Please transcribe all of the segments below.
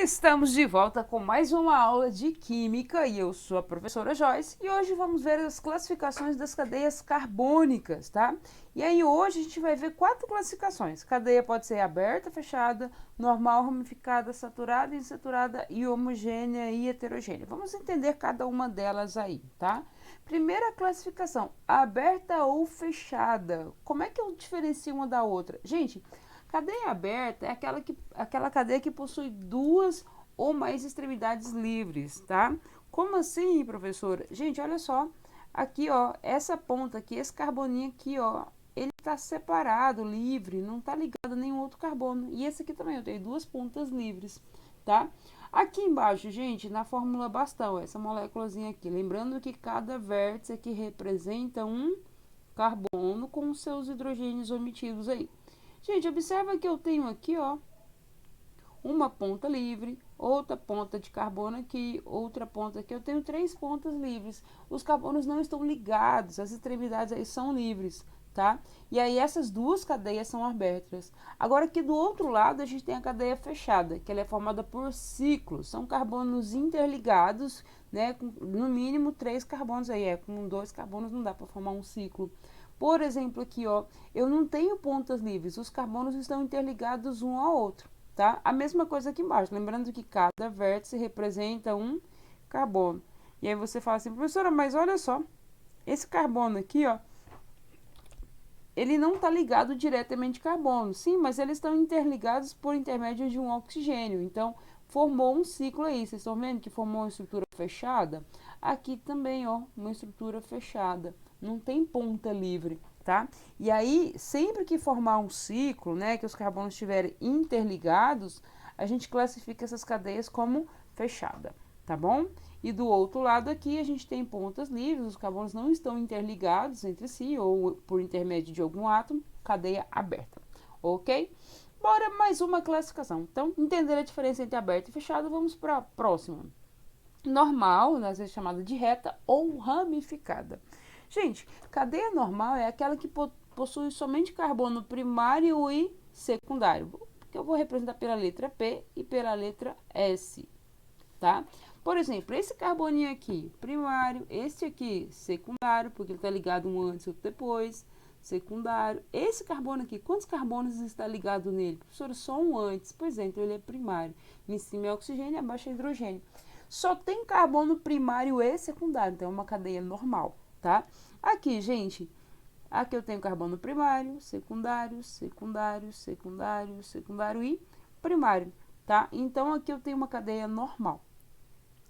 Estamos de volta com mais uma aula de Química e eu sou a professora Joyce e hoje vamos ver as classificações das cadeias carbônicas, tá? E aí hoje a gente vai ver 4 classificações. Cadeia pode ser aberta, fechada, normal, ramificada, saturada, insaturada e homogênea e heterogênea. Vamos entender cada uma delas aí, tá? Primeira classificação, aberta ou fechada. Como é que eu diferencio uma da outra? Gente, cadeia aberta é aquela cadeia que possui duas ou mais extremidades livres, tá? Como assim, professora? Gente, olha só. Aqui, ó, essa ponta aqui, esse carboninho aqui, ó, ele está separado, livre, não está ligado a nenhum outro carbono. E esse aqui também, eu tenho duas pontas livres, tá? Aqui embaixo, gente, na fórmula bastão, essa moléculazinha aqui, lembrando que cada vértice aqui representa um carbono com seus hidrogênios omitidos aí. Gente, observa que eu tenho aqui, ó, uma ponta livre, outra ponta de carbono aqui, outra ponta aqui. Eu tenho 3 pontas livres. Os carbonos não estão ligados, as extremidades aí são livres, tá? E aí essas duas cadeias são abertas. Agora aqui do outro lado a gente tem a cadeia fechada, que ela é formada por ciclos. São carbonos interligados, né? Com, no mínimo 3 carbonos aí. Com 2 carbonos não dá para formar um ciclo. Por exemplo, aqui, ó, eu não tenho pontas livres, os carbonos estão interligados um ao outro, tá? A mesma coisa aqui embaixo, lembrando que cada vértice representa um carbono. E aí você fala assim, professora, mas olha só, esse carbono aqui, ó, ele não está ligado diretamente ao carbono. Sim, mas eles estão interligados por intermédio de um oxigênio. Então, formou um ciclo aí. Vocês estão vendo que formou uma estrutura fechada? Aqui também, ó, uma estrutura fechada. Não tem ponta livre, tá? E aí, sempre que formar um ciclo, né, que os carbonos estiverem interligados, a gente classifica essas cadeias como fechada, tá bom? E do outro lado aqui a gente tem pontas livres, os carbonos não estão interligados entre si ou por intermédio de algum átomo, cadeia aberta, ok? Bora mais uma classificação. Então, entender a diferença entre aberto e fechado, vamos para a próxima. Normal, às vezes chamada de reta ou ramificada. Gente, cadeia normal é aquela que possui somente carbono primário e secundário, que eu vou representar pela letra P e pela letra S, tá? Por exemplo, esse carboninho aqui, primário, esse aqui, secundário, porque ele está ligado um antes e outro depois, secundário. Esse carbono aqui, quantos carbonos está ligado nele? Professora, só um antes. Pois é, então ele é primário. Em cima é oxigênio, abaixo é hidrogênio. Só tem carbono primário e secundário, então é uma cadeia normal, tá? Aqui, gente, aqui eu tenho carbono primário, secundário, secundário, secundário, secundário e primário, tá? Então aqui eu tenho uma cadeia normal.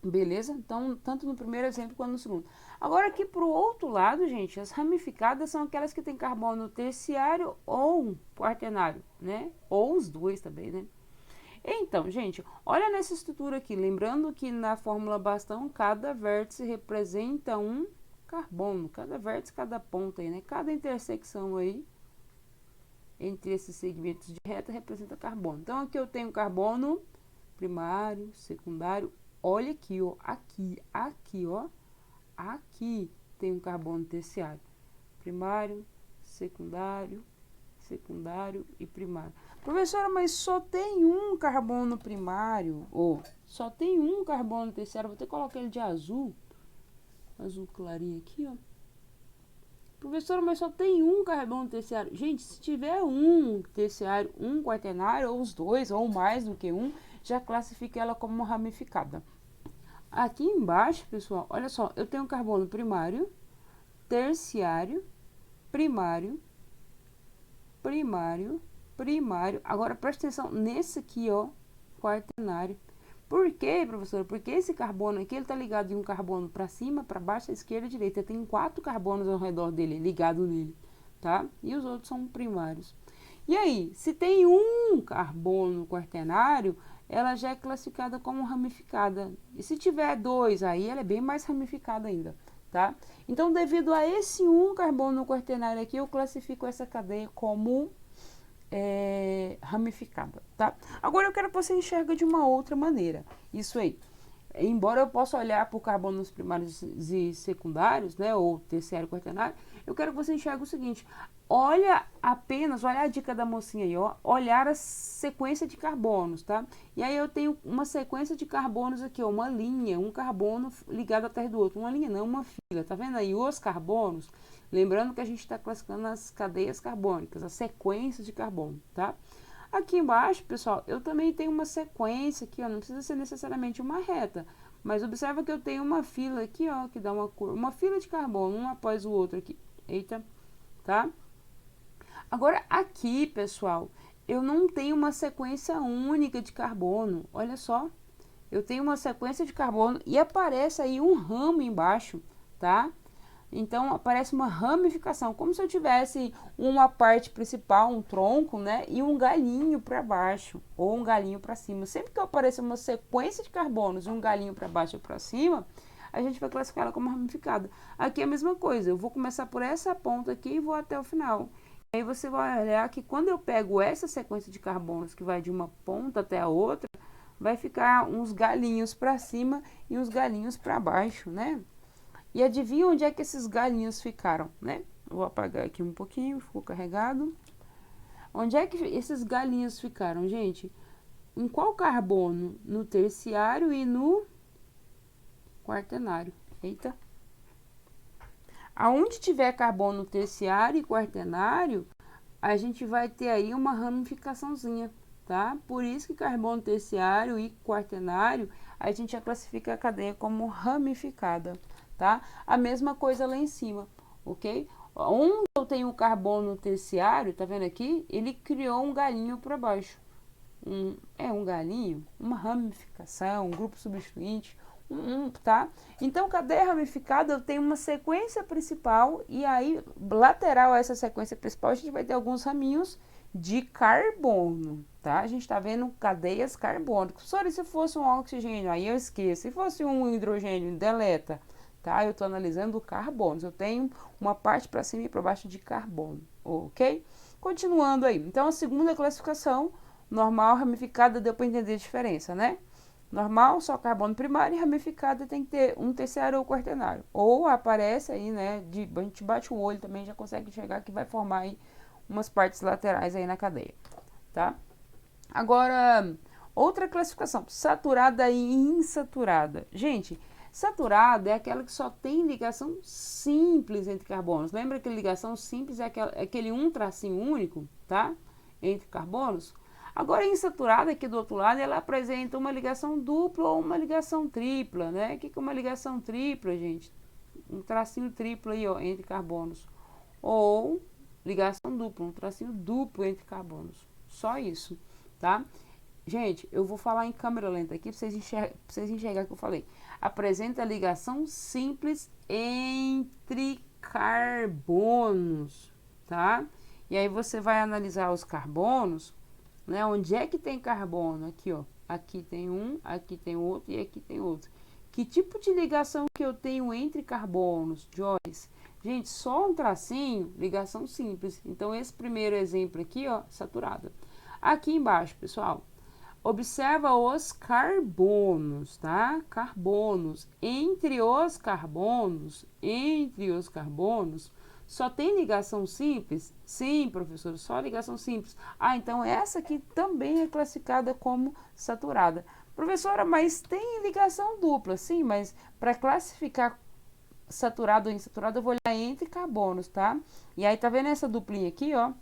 Beleza? Então, tanto no primeiro exemplo quanto no segundo. Agora, aqui para o outro lado, gente, as ramificadas são aquelas que têm carbono terciário ou quaternário, né? Ou os dois também, né? Então, gente, olha nessa estrutura aqui. Lembrando que na fórmula bastão, cada vértice representa um carbono. Cada vértice, cada ponta aí, né? Cada intersecção aí, entre esses segmentos de reta, representa carbono. Então, aqui eu tenho carbono primário, secundário. Olha aqui, ó, aqui, ó, aqui tem um carbono terciário, primário, secundário, secundário e primário. Professora, mas só tem um carbono primário, ou só tem um carbono terciário, vou ter que colocar ele de azul, azul clarinho aqui, ó. Professora, mas só tem um carbono terciário. Gente, se tiver um terciário, um quaternário, ou os dois, ou mais do que um, já classifica ela como uma ramificada. Aqui embaixo, pessoal, olha só, eu tenho carbono primário, terciário, primário, primário, primário. Agora, presta atenção nesse aqui, ó, quaternário. Por quê, professora? Porque esse carbono aqui, ele tá ligado de um carbono para cima, para baixo, à esquerda e à direita. Tem 4 carbonos ao redor dele, ligado nele, tá? E os outros são primários. E aí, se tem um carbono quaternário, ela já é classificada como ramificada. E se tiver 2, aí ela é bem mais ramificada ainda, tá? Então, devido a esse um carbono quaternário aqui, eu classifico essa cadeia como ramificada, tá? Agora eu quero que você enxergue de uma outra maneira. Isso aí. Embora eu possa olhar por carbonos primários e secundários, né, ou terciário e quaternário, eu quero que você enxergue o seguinte: olha apenas, olha a dica da mocinha aí, ó, olhar a sequência de carbonos, tá? E aí eu tenho uma sequência de carbonos aqui, ó, uma linha, um carbono ligado atrás do outro, uma linha não, uma fila, tá vendo aí os carbonos? Lembrando que a gente está classificando as cadeias carbônicas, as sequências de carbono, tá? Aqui embaixo, pessoal, eu também tenho uma sequência aqui, ó, não precisa ser necessariamente uma reta, mas observa que eu tenho uma fila aqui, ó, que dá uma curva, uma fila de carbono, um após o outro aqui, eita, tá? Agora, aqui, pessoal, eu não tenho uma sequência única de carbono. Olha só, eu tenho uma sequência de carbono e aparece aí um ramo embaixo, tá? Então, aparece uma ramificação, como se eu tivesse uma parte principal, um tronco, né? E um galinho para baixo, ou um galinho para cima. Sempre que aparecer uma sequência de carbonos e um galinho para baixo ou para cima, a gente vai classificar ela como ramificada. Aqui é a mesma coisa, eu vou começar por essa ponta aqui e vou até o final. Aí você vai olhar que quando eu pego essa sequência de carbonos que vai de uma ponta até a outra, vai ficar uns galinhos para cima e uns galinhos para baixo, né? E adivinha onde é que esses galinhos ficaram, né? Vou apagar aqui um pouquinho, ficou carregado. Onde é que esses galinhos ficaram, gente? Em qual carbono? No terciário e no quaternário. Eita! Aonde tiver carbono terciário e quaternário, a gente vai ter aí uma ramificaçãozinha, tá? Por isso que carbono terciário e quaternário, a gente já classifica a cadeia como ramificada, tá? A mesma coisa lá em cima, ok? Onde eu tenho o carbono terciário, tá vendo aqui? Ele criou um galinho para baixo. Um galinho, uma ramificação, um grupo substituinte, tá? Então, cadeia ramificada, eu tenho uma sequência principal e aí, lateral a essa sequência principal, a gente vai ter alguns raminhos de carbono, tá? A gente tá vendo cadeias carbônicas. Só se fosse um oxigênio, aí eu esqueço. Se fosse um hidrogênio, deleta, tá? Eu tô analisando carbonos. Eu tenho uma parte para cima e para baixo de carbono, ok? Continuando aí. Então, a segunda classificação, normal, ramificada, deu para entender a diferença, né? Normal, só carbono primário, e ramificada tem que ter um terciário ou quaternário. Ou aparece aí, né, a gente bate o olho também, já consegue enxergar que vai formar aí umas partes laterais aí na cadeia, tá? Agora, outra classificação, saturada e insaturada. Gente, saturada é aquela que só tem ligação simples entre carbonos. Lembra que ligação simples é aquele um tracinho único, tá? Entre carbonos? Agora, insaturada, aqui do outro lado, ela apresenta uma ligação dupla ou uma ligação tripla, né? O que é uma ligação tripla, gente? Um tracinho triplo aí, ó, entre carbonos. Ou ligação dupla, um tracinho duplo entre carbonos. Só isso, tá? Gente, eu vou falar em câmera lenta aqui para vocês enxergarem o que eu falei. Apresenta ligação simples entre carbonos, tá? E aí você vai analisar os carbonos, né? Onde é que tem carbono? Aqui, ó. Aqui tem um, aqui tem outro e aqui tem outro. Que tipo de ligação que eu tenho entre carbonos, Joyce? Gente, só um tracinho, ligação simples. Então, esse primeiro exemplo aqui, ó, saturada. Aqui embaixo, pessoal, observa os carbonos, tá? Carbonos. Entre os carbonos, só tem ligação simples? Sim, professor, só ligação simples. Ah, então essa aqui também é classificada como saturada. Professora, mas tem ligação dupla? Sim, mas para classificar saturado ou insaturado, eu vou olhar entre carbonos, tá? E aí, tá vendo essa duplinha aqui, ó?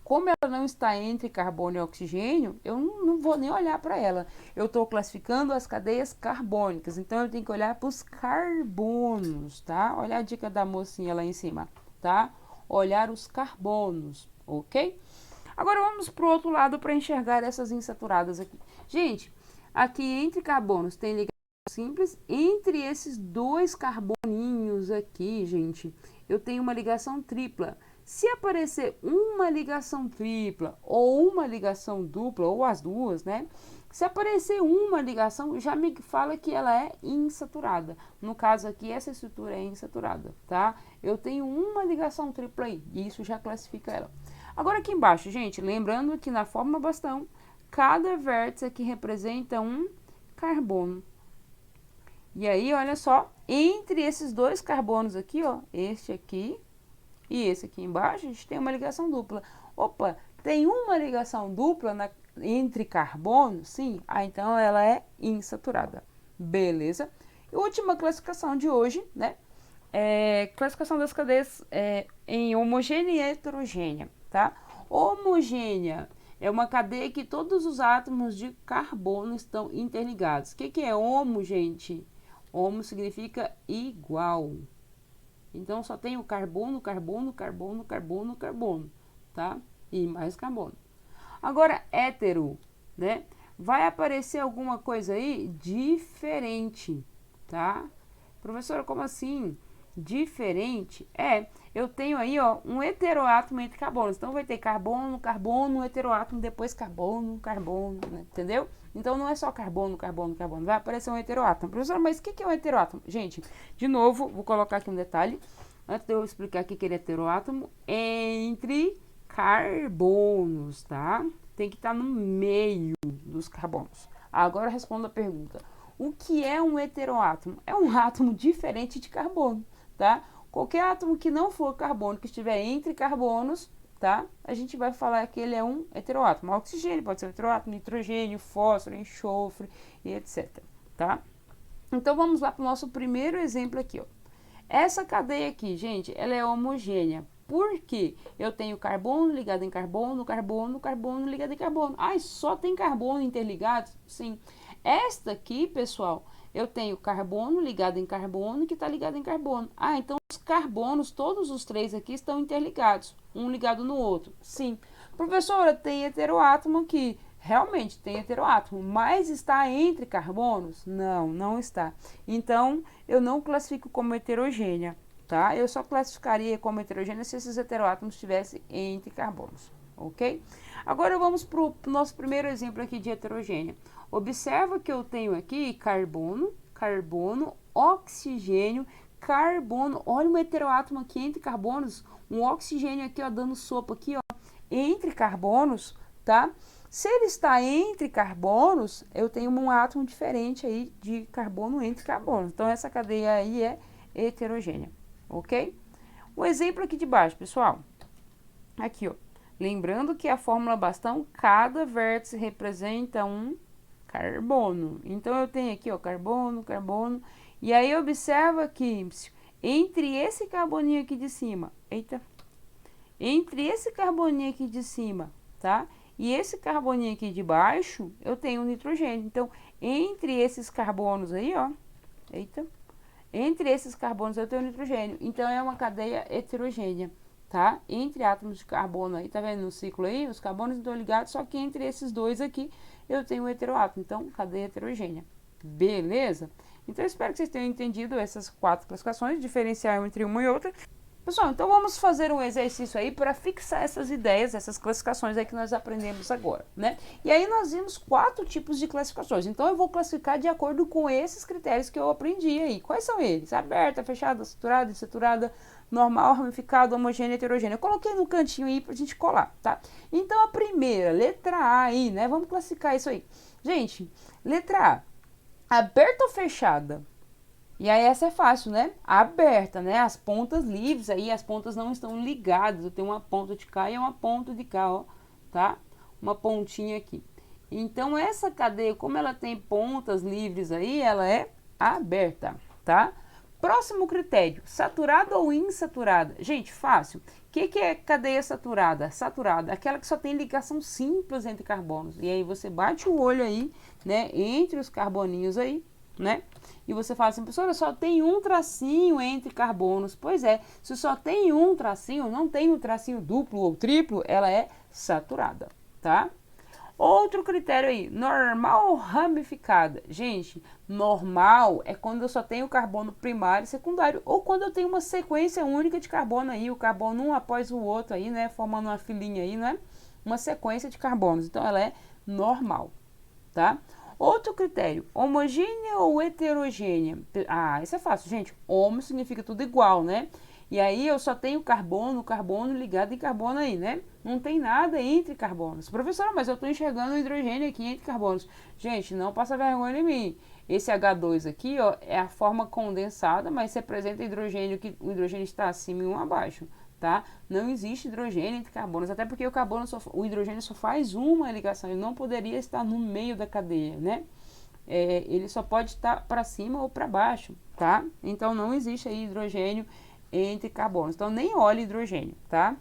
Como ela não está entre carbono e oxigênio, eu não vou nem olhar para ela. Eu estou classificando as cadeias carbônicas, então eu tenho que olhar para os carbonos, tá? Olha a dica da mocinha lá em cima, tá? Olhar os carbonos, ok? Agora vamos para o outro lado para enxergar essas insaturadas aqui. Gente, aqui entre carbonos tem ligação simples. Entre esses dois carboninhos aqui, gente, eu tenho uma ligação tripla. Se aparecer uma ligação tripla ou uma ligação dupla, ou as duas, né? Se aparecer uma ligação, já me fala que ela é insaturada. No caso aqui, essa estrutura é insaturada, tá? Eu tenho uma ligação tripla aí, e isso já classifica ela. Agora aqui embaixo, gente, lembrando que na fórmula bastão, cada vértice aqui representa um carbono. E aí, olha só, entre esses dois carbonos aqui, ó, este aqui e esse aqui embaixo, a gente tem uma ligação dupla. Opa, tem uma ligação dupla entre carbono? Sim. Ah, então ela é insaturada. Beleza? E última classificação de hoje, né? Classificação das cadeias em homogênea e heterogênea, tá? Homogênea é uma cadeia que todos os átomos de carbono estão interligados. O que é homo, gente? Homo significa igual. Então, só tem o carbono, carbono, carbono, carbono, carbono, tá? E mais carbono. Agora, hétero, né? Vai aparecer alguma coisa aí diferente, tá? Professora, como assim? Diferente? Eu tenho aí, ó, um heteroátomo entre carbonos. Então, vai ter carbono, carbono, heteroátomo, depois carbono, carbono, né? Entendeu? Então, não é só carbono, carbono, carbono. Vai aparecer um heteroátomo. Professora, mas o que é um heteroátomo? Gente, de novo, vou colocar aqui um detalhe. Antes de eu explicar o que é heteroátomo, entre carbonos, tá? Tem que estar no meio dos carbonos. Agora respondo a pergunta. O que é um heteroátomo? É um átomo diferente de carbono, tá? Qualquer átomo que não for carbono, que estiver entre carbonos, tá? A gente vai falar que ele é um heteroátomo. O oxigênio pode ser um heteroátomo, nitrogênio, fósforo, enxofre e etc, tá? Então vamos lá para o nosso primeiro exemplo aqui, ó. Essa cadeia aqui, gente, ela é homogênea. Por quê? Eu tenho carbono ligado em carbono, carbono, carbono ligado em carbono. Ai, só tem carbono interligado? Sim. Esta aqui, pessoal, eu tenho carbono ligado em carbono que está ligado em carbono. Ah, então os carbonos, todos os três aqui estão interligados, um ligado no outro. Sim. Professora, tem heteroátomo aqui. Realmente tem heteroátomo, mas está entre carbonos? Não, não está. Então, eu não classifico como heterogênea, tá? Eu só classificaria como heterogênea se esses heteroátomos estivessem entre carbonos, ok? Agora vamos para o nosso primeiro exemplo aqui de heterogênea. Observa que eu tenho aqui carbono, carbono, oxigênio, carbono. Olha um heteroátomo aqui entre carbonos, um oxigênio aqui, ó, dando sopa aqui, ó, entre carbonos, tá? Se ele está entre carbonos, eu tenho um átomo diferente aí de carbono entre carbonos. Então, essa cadeia aí é heterogênea, ok? Um exemplo aqui de baixo, pessoal. Aqui, ó. Lembrando que a fórmula bastão, cada vértice representa um carbono. Então, eu tenho aqui, ó, carbono, carbono. E aí, observa que entre esse carboninho aqui de cima, entre esse carboninho aqui de cima, tá? E esse carboninho aqui de baixo, eu tenho um nitrogênio. Então, entre esses carbonos aí, ó, entre esses carbonos eu tenho nitrogênio. Então, é uma cadeia heterogênea, tá? Entre átomos de carbono aí, tá vendo no ciclo aí? Os carbonos estão ligados, só que entre esses dois aqui, eu tenho um heteroátomo. Então, cadeia heterogênea. Beleza? Então, eu espero que vocês tenham entendido essas 4 classificações, diferenciar entre uma e outra. Pessoal, então vamos fazer um exercício aí para fixar essas ideias, essas classificações aí que nós aprendemos agora, né? E aí nós vimos 4 tipos de classificações. Então eu vou classificar de acordo com esses critérios que eu aprendi aí. Quais são eles? Aberta, fechada, saturada, insaturada, normal, ramificado, homogênea, heterogênea. Eu coloquei no cantinho aí pra gente colar, tá? Então a primeira, letra A aí, né? Vamos classificar isso aí. Gente, letra A, aberta ou fechada? E aí essa é fácil, né? Aberta, né? As pontas livres aí, as pontas não estão ligadas. Eu tenho uma ponta de cá e uma ponta de cá, ó, tá? Uma pontinha aqui. Então essa cadeia, como ela tem pontas livres aí, ela é aberta, tá? Próximo critério, saturada ou insaturada? Gente, fácil. O que é cadeia saturada? Saturada, aquela que só tem ligação simples entre carbonos. E aí você bate o olho aí, né? Entre os carboninhos aí, né? E você fala assim, professora, só tem um tracinho entre carbonos. Pois é, se só tem um tracinho, não tem um tracinho duplo ou triplo, ela é saturada, tá? Outro critério aí, normal ou ramificada? Gente, normal é quando eu só tenho carbono primário e secundário, ou quando eu tenho uma sequência única de carbono aí, o carbono um após o outro aí, né? Formando uma filinha aí, né? Uma sequência de carbonos. Então, ela é normal, tá? Outro critério, homogênea ou heterogênea? Ah, isso é fácil, gente. Homo significa tudo igual, né? E aí eu só tenho carbono, carbono ligado em carbono aí, né? Não tem nada entre carbonos. Professora, mas eu estou enxergando o hidrogênio aqui entre carbonos. Gente, não passa vergonha em mim. Esse H2 aqui, ó, é a forma condensada, mas representa hidrogênio que o hidrogênio está acima e um abaixo, tá? Não existe hidrogênio entre carbonos, até porque o hidrogênio só faz uma ligação, ele não poderia estar no meio da cadeia, né? Ele só pode estar para cima ou para baixo, tá? Então não existe aí hidrogênio entre carbonos, então nem olhe hidrogênio, tá?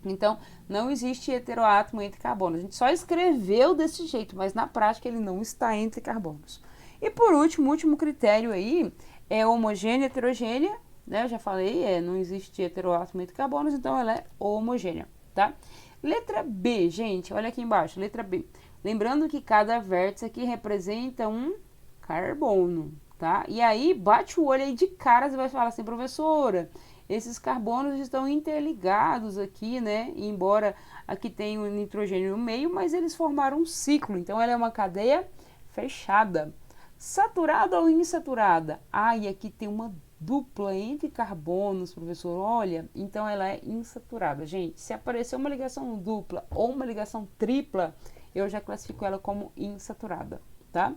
Então não existe heteroátomo entre carbonos, a gente só escreveu desse jeito, mas na prática ele não está entre carbonos. E por último, o último critério aí é homogênea e heterogênea, né? Eu já falei, não existe heteroátomo entre carbonos, então ela é homogênea, tá? Letra B, gente, olha aqui embaixo, letra B. Lembrando que cada vértice aqui representa um carbono, tá? E aí, bate o olho aí de cara, você vai falar assim, professora, esses carbonos estão interligados aqui, né? Embora aqui tenha o nitrogênio no meio, mas eles formaram um ciclo, então ela é uma cadeia fechada. Saturada ou insaturada? E aqui tem uma dupla entre carbonos, professor. Olha, então ela é insaturada. Gente, se aparecer uma ligação dupla ou uma ligação tripla, eu já classifico ela como insaturada, tá?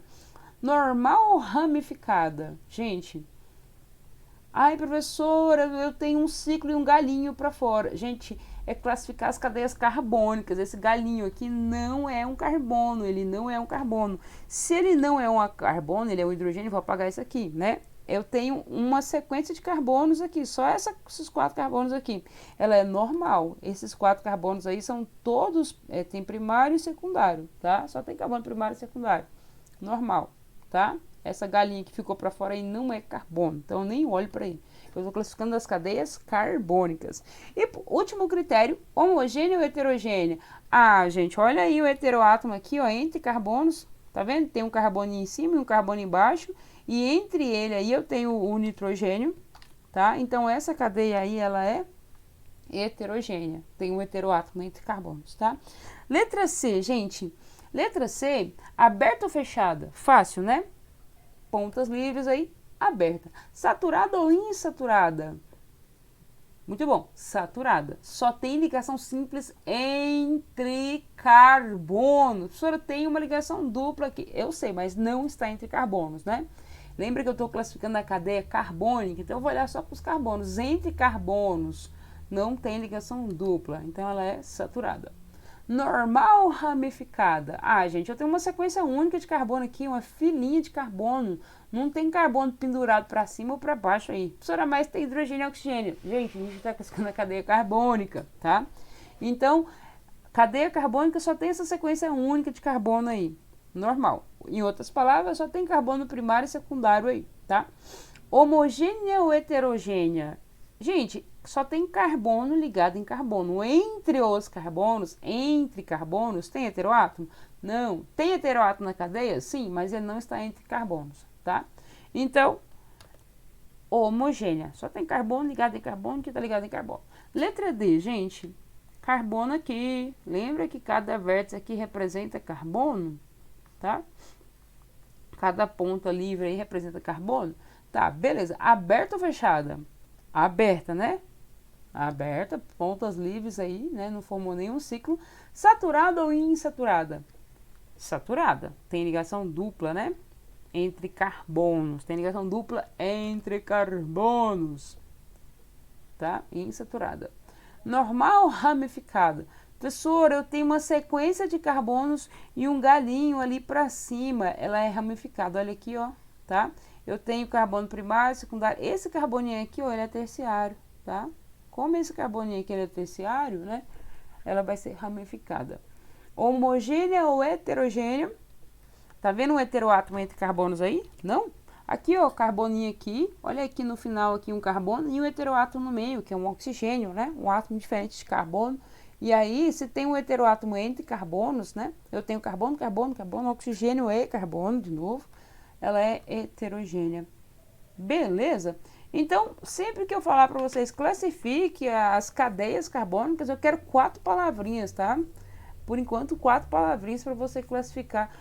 Normal ou ramificada? Gente, professora, eu tenho um ciclo e um galinho para fora. Gente, é classificar as cadeias carbônicas. Esse galinho aqui não é um carbono, ele não é um carbono. Se ele não é um carbono, ele é um hidrogênio, vou apagar isso aqui, né? Eu tenho uma sequência de carbonos aqui, só esses 4 carbonos aqui. Ela é normal. Esses 4 carbonos aí são todos, tem primário e secundário, tá? Só tem carbono primário e secundário. Normal, tá? Essa galinha que ficou para fora aí não é carbono, então eu nem olho para aí. Eu estou classificando as cadeias carbônicas. E último critério, homogênea ou heterogênea? Gente, olha aí o heteroátomo aqui, ó, entre carbonos, tá vendo? Tem um carbono em cima e um carbono embaixo, e entre ele aí eu tenho o nitrogênio, tá? Então essa cadeia aí, ela é heterogênea, tem um heteroátomo entre carbonos, tá? Letra C, gente, letra C, aberta ou fechada? Fácil, né? Pontas livres aí, aberta. Saturada ou insaturada? Muito bom, saturada. Só tem ligação simples entre carbonos. Professora, tem uma ligação dupla aqui. Eu sei, mas não está entre carbonos, né? Lembra que eu estou classificando a cadeia carbônica, então eu vou olhar só para os carbonos. Entre carbonos não tem ligação dupla, então ela é saturada. Normal ramificada? Gente, eu tenho uma sequência única de carbono aqui, uma filinha de carbono. Não tem carbono pendurado para cima ou para baixo aí. Professora, mas tem hidrogênio e oxigênio. Gente, a gente está classificando a cadeia carbônica, tá? Então, cadeia carbônica só tem essa sequência única de carbono aí. Normal. Em outras palavras, só tem carbono primário e secundário aí, tá? Homogênea ou heterogênea? Gente, só tem carbono ligado em carbono. Entre carbonos, tem heteroátomo? Não. Tem heteroátomo na cadeia? Sim, mas ele não está entre carbonos, tá? Então, homogênea. Só tem carbono ligado em carbono que está ligado em carbono. Letra D, gente. Carbono aqui. Lembra que cada vértice aqui representa carbono? Tá? Cada ponta livre aí representa carbono? Tá, beleza. Aberta ou fechada? Aberta, né? Aberta, pontas livres aí, né? Não formou nenhum ciclo. Saturada ou insaturada? Saturada. Tem ligação dupla, né? Entre carbonos. Tem ligação dupla entre carbonos. Tá? Insaturada. Normal ramificada? Professor, eu tenho uma sequência de carbonos e um galinho ali para cima. Ela é ramificada. Olha aqui, ó, tá? Eu tenho carbono primário, secundário. Esse carboninho aqui, ó, ele é terciário, tá? Como esse carboninho aqui ele é terciário, né? Ela vai ser ramificada. Homogênea ou heterogênea? Tá vendo um heteroátomo entre carbonos aí? Não? Aqui, ó, carboninho aqui. Olha aqui no final aqui um carbono e um heteroátomo no meio, que é um oxigênio, né? Um átomo diferente de carbono. E aí, se tem um heteroátomo entre carbonos, né? Eu tenho carbono, carbono, carbono, oxigênio e carbono, de novo. Ela é heterogênea. Beleza? Então, sempre que eu falar para vocês, classifique as cadeias carbônicas, eu quero 4 palavrinhas, tá? Por enquanto, 4 palavrinhas para você classificar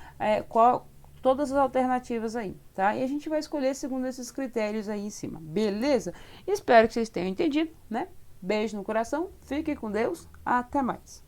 todas as alternativas aí, tá? E a gente vai escolher segundo esses critérios aí em cima, beleza? Espero que vocês tenham entendido, né? Beijo no coração, fique com Deus, até mais.